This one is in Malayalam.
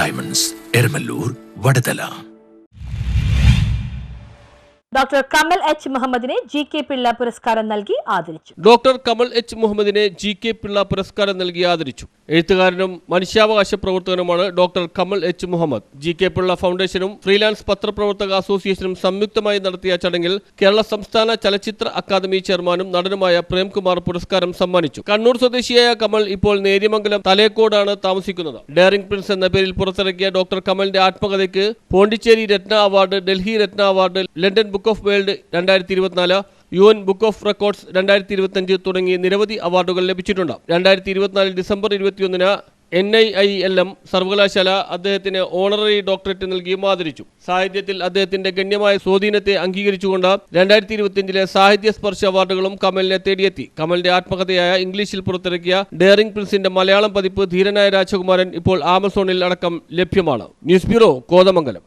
Diamonds, Eramalloor, Vadathala. Doctor Kamal H മുഹമ്മദിനെ ജി.കെ. പിള്ള പുരസ്കാരം നൽകി ആദരിച്ചു. ഡോക്ടർ കമൽ എച്ച് മുഹമ്മദിനെ ജി.കെ. പിള്ള പുരസ്കാരം നൽകി ആദരിച്ചു. എഴുത്തുകാരനും മനുഷ്യാവകാശ പ്രവർത്തകനുമാണ് doctor Kamal H Muhammad. GK. Pillai ഫൗണ്ടേഷനും ഫ്രീലാൻസ് പത്രപ്രവർത്തക അസോസിയേഷനും സംയുക്തമായി നടത്തിയ ചടങ്ങിൽ കേരള സംസ്ഥാന ചലച്ചിത്ര അക്കാദമി ചെയർമാനും നടനുമായ പ്രേംകുമാർ പുരസ്കാരം സമ്മാനിച്ചു. കണ്ണൂർ സ്വദേശിയായ കമൽ ഇപ്പോൾ നേര്യമംഗലം തലേക്കോടാണ് താമസിക്കുന്നത്. ഡെയറിംഗ് പ്രിൻസ് എന്ന പേരിൽ പുറത്തിറക്കിയ ഡോക്ടർ കമലിന്റെ ആത്മകഥയ്ക്ക് Pondicherry Ratna award, Delhi Ratna award, London book of world 2024, UN book of records 2025 തുടങ്ങി നിരവധി അവാർഡുകൾ ലഭിച്ചിട്ടുണ്ട്. 2024 ഡിസംബർ 21 NIILM സർവകലാശാല അദ്ദേഹത്തിന് ഓണററി ഡോക്ടറേറ്റ് നൽകിയും ആദരിച്ചു. സാഹിത്യത്തിൽ അദ്ദേഹത്തിന്റെ ഗണ്യമായ സ്വാധീനത്തെ അംഗീകരിച്ചുകൊണ്ട് 2025 സാഹിത്യ സ്പർശ അവാർഡുകളും കമലിനെ തേടിയെത്തി. കമലിന്റെ ആത്മകഥയായ ഇംഗ്ലീഷിൽ പുറത്തിറക്കിയ ഡെയറിംഗ് പ്രിൻസിന്റെ മലയാളം പതിപ്പ് ധീരനായ രാജകുമാരൻ ഇപ്പോൾ ആമസോണിൽ അടക്കം ലഭ്യമാണ്. News bureau, Kothamangalam.